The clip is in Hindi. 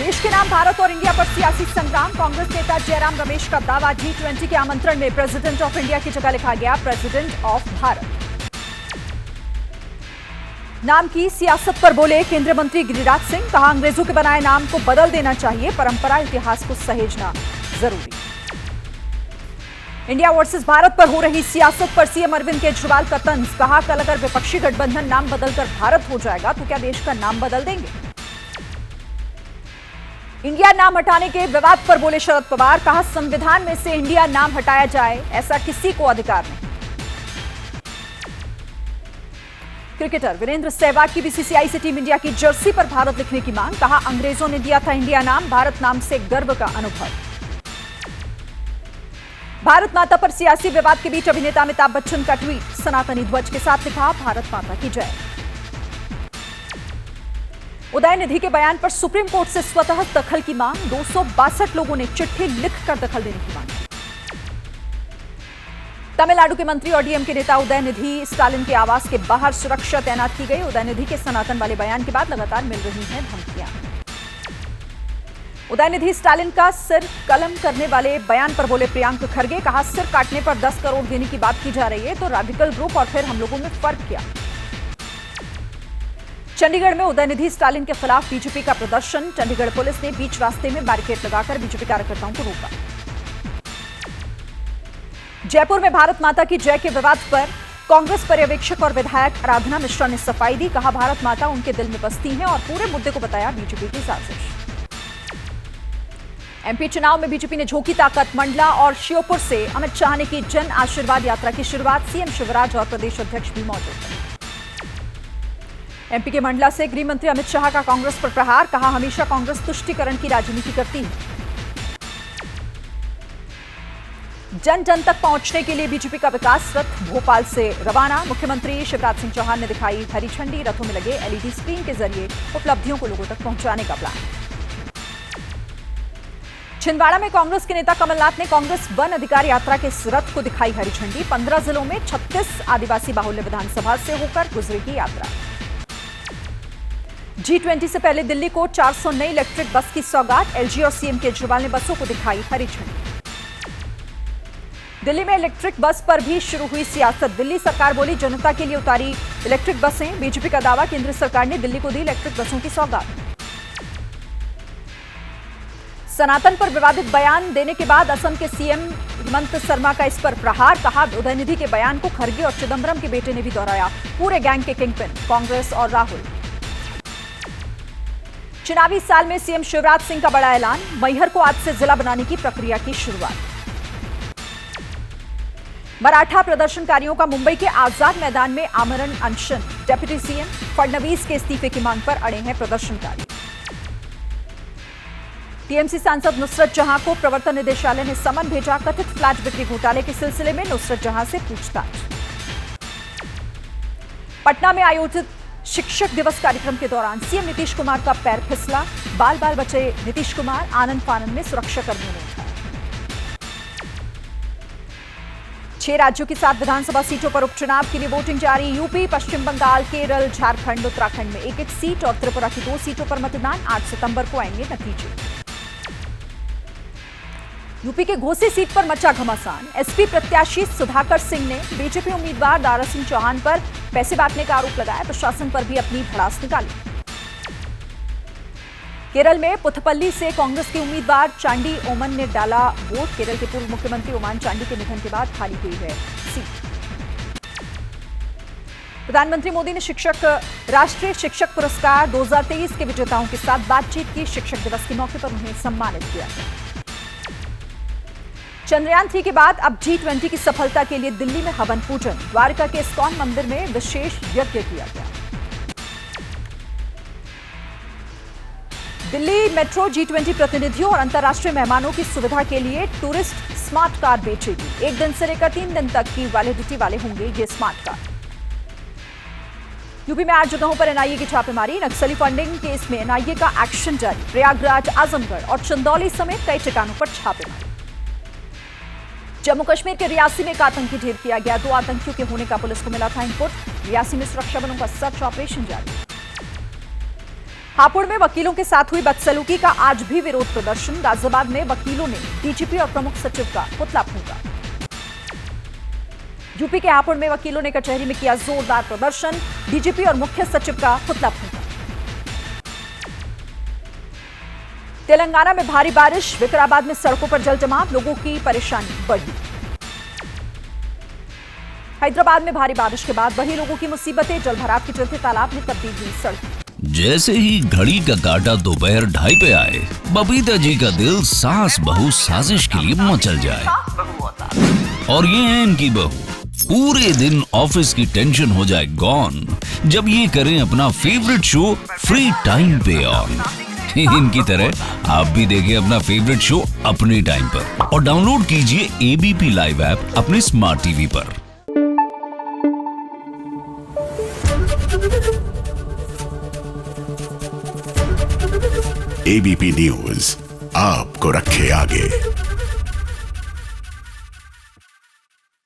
देश के नाम भारत और इंडिया पर सियासी संग्राम। कांग्रेस नेता जयराम रमेश का दावा, G20 के आमंत्रण में प्रेसिडेंट ऑफ इंडिया की जगह लिखा गया प्रेसिडेंट ऑफ भारत। नाम की सियासत पर बोले केंद्रीय मंत्री गिरिराज सिंह, कहा अंग्रेजों के बनाए नाम को बदल देना चाहिए, परंपरा इतिहास को सहेजना जरूरी। इंडिया वर्सेस भारत पर हो रही सियासत पर सीएम अरविंद केजरीवाल का तंज, कहा कल अगर विपक्षी गठबंधन नाम बदलकर भारत हो जाएगा तो क्या देश का नाम बदल देंगे। इंडिया नाम हटाने के विवाद पर बोले शरद पवार, कहा संविधान में से इंडिया नाम हटाया जाए ऐसा किसी को अधिकार नहीं। क्रिकेटर वीरेंद्र सहवाग की बीसीसीआई से टीम इंडिया की जर्सी पर भारत लिखने की मांग, कहा अंग्रेजों ने दिया था इंडिया नाम, भारत नाम से गर्व का अनुभव। भारत माता पर सियासी विवाद के बीच अभिनेता अमिताभ बच्चन का ट्वीट, सनातनी ध्वज के साथ लिखा भारत माता की जय। उदयनिधि के बयान पर सुप्रीम कोर्ट से स्वतः दखल की मांग, 262 लोगों ने चिट्ठी लिखकर दखल देने की मांग। तमिलनाडु के मंत्री और डीएम के नेता उदयनिधि स्टालिन के आवास के बाहर सुरक्षा तैनात की गई। उदयनिधि के सनातन वाले बयान के बाद लगातार मिल रही हैं धमकियां। उदयनिधि स्टालिन का सिर कलम करने वाले बयान पर बोले प्रियंक खरगे, कहा सिर काटने पर 10 करोड़ देने की बात की जा रही है तो रेडिकल ग्रुप और फिर हम लोगों में फर्क क्या। चंडीगढ़ में उदयनिधि स्टालिन के खिलाफ बीजेपी का प्रदर्शन, चंडीगढ़ पुलिस ने बीच रास्ते में बैरिकेड लगाकर बीजेपी कार्यकर्ताओं को रोका। जयपुर में भारत माता की जय के विवाद पर कांग्रेस पर्यवेक्षक और विधायक आराधना मिश्रा ने सफाई दी, कहा भारत माता उनके दिल में बसती हैं और पूरे मुद्दे को बताया बीजेपी की साजिश। एमपी चुनाव में बीजेपी ने झोंकी ताकत, मंडला और श्योपुर से अमित शाह ने की जन आशीर्वाद यात्रा की शुरुआत, सीएम शिवराज और प्रदेश अध्यक्ष भी मौजूद थे। एमपी के मंडला से गृह मंत्री अमित शाह का कांग्रेस पर प्रहार, कहा हमेशा कांग्रेस तुष्टीकरण की राजनीति करती है। जन जन तक पहुंचने के लिए बीजेपी का विकास रथ भोपाल से रवाना, मुख्यमंत्री शिवराज सिंह चौहान ने दिखाई हरी झंडी, रथों में लगे एलईडी स्क्रीन के जरिए उपलब्धियों को लोगों तक पहुंचाने का प्लान। छिंदवाड़ा में कांग्रेस के नेता कमलनाथ ने कांग्रेस वन अधिकार यात्रा के इस रथ को दिखाई हरी झंडी, 15 जिलों में 36 आदिवासी बाहुल्य विधानसभा से होकर गुजरेगी यात्रा। G20 से पहले दिल्ली को 400 नई इलेक्ट्रिक बस की सौगात, एलजी और सीएम केजरीवाल ने बसों को दिखाई हरी झंडी। दिल्ली में इलेक्ट्रिक बस पर भी शुरू हुई सियासत, दिल्ली सरकार बोली जनता के लिए उतारी इलेक्ट्रिक बसें, बीजेपी का दावा केंद्र सरकार ने दिल्ली को दी इलेक्ट्रिक बसों की सौगात। सनातन पर विवादित बयान देने के बाद असम के सीएम हेमंत शर्मा का इस पर प्रहार, कहा उदयनिधि के बयान को खरगे और चिदंबरम के बेटे ने भी दोहराया, पूरे गैंग के किंगपिन कांग्रेस और राहुल। चुनावी साल में सीएम शिवराज सिंह का बड़ा ऐलान, मैहर को आज से जिला बनाने की प्रक्रिया की शुरुआत। मराठा प्रदर्शनकारियों का मुंबई के आजाद मैदान में आमरण अनशन, डिप्टी सीएम फडणवीस के इस्तीफे की मांग पर अड़े हैं प्रदर्शनकारी। टीएमसी सांसद नुसरत जहां को प्रवर्तन निदेशालय ने समन भेजा, कथित फ्लैट बिक्री घोटाले के सिलसिले में नुसरत जहां से पूछताछ। पटना में आयोजित शिक्षक दिवस कार्यक्रम के दौरान सीएम नीतीश कुमार का पैर फिसला, बाल बाल बचे नीतीश कुमार, आनंद फानंद में सुरक्षा कर्मियों ने उठाया। 6 राज्यों की 7 विधानसभा सीटों पर उपचुनाव के लिए वोटिंग जारी, यूपी, पश्चिम बंगाल, केरल, झारखंड, उत्तराखंड में 1-1 सीट और त्रिपुरा की 2 सीटों पर मतदान, 8 सितंबर को आएंगे नतीजे। यूपी के घोसी सीट पर मचा घमासान, एसपी प्रत्याशी सुधाकर सिंह ने बीजेपी उम्मीदवार दारा सिंह चौहान पर पैसे बांटने का आरोप लगाया, प्रशासन पर भी अपनी भड़ास निकाली। केरल में पुथपल्ली से कांग्रेस के उम्मीदवार चांडी ओमन ने डाला वोट, केरल के पूर्व मुख्यमंत्री ओमान चांडी के निधन के बाद खाली हुई है सीट। प्रधानमंत्री मोदी ने राष्ट्रीय शिक्षक पुरस्कार 2023 के विजेताओं के साथ बातचीत की, शिक्षक दिवस के मौके पर उन्हें सम्मानित किया गया। चंद्रयान 3 के बाद अब G20 की सफलता के लिए दिल्ली में हवन पूजन, द्वारका के इस्कॉन मंदिर में विशेष यज्ञ किया गया। दिल्ली मेट्रो G20 प्रतिनिधियों और अंतर्राष्ट्रीय मेहमानों की सुविधा के लिए टूरिस्ट स्मार्ट कार्ड बेचेगी। 1 दिन से लेकर 3 दिन तक की वैलिडिटी वाले होंगे ये स्मार्ट कार्ड। यूपी में 8 जगहों पर एनआईए की छापेमारी, नक्सली फंडिंग केस में एनआईए का एक्शन जारी, प्रयागराज, आजमगढ़ और चंदौली समेत कई ठिकानों पर छापेमारी। जम्मू कश्मीर के रियासी में एक आतंकी ढेर किया गया, 2 आतंकियों के होने का पुलिस को मिला था इनपुट, रियासी में सुरक्षा बलों का सर्च ऑपरेशन जारी। हापुड़ में वकीलों के साथ हुई बदसलूकी का आज भी विरोध प्रदर्शन। गाजियाबाद में वकीलों ने डीजीपी और प्रमुख सचिव का पुतला फूंका। यूपी के हापुड़ में वकीलों ने कचहरी में किया जोरदार प्रदर्शन। डीजीपी और मुख्य सचिव का पुतला फूंका। तेलंगाना में भारी बारिश। विकाराबाद में सड़कों पर जल जमाव, लोगों की परेशानी बढ़ी। हैदराबाद में भारी बारिश के बाद वही लोगों की मुसीबतें। जलभराव के चलते तालाब में तब्दील हुई सड़क। जैसे ही घड़ी का काटा दोपहर 2:30 पे आए, बबीता जी का दिल सास बहू साजिश के लिए मचल जाए। और ये है इनकी बहू, पूरे दिन ऑफिस की टेंशन हो जाए गॉन जब ये करें अपना फेवरेट शो फ्री टाइम पे ऑन। इनकी तरह आप भी देखें अपना फेवरेट शो अपने टाइम पर और डाउनलोड कीजिए एबीपी लाइव ऐप अपने स्मार्ट टीवी पर। एबीपी न्यूज आपको रखे आगे।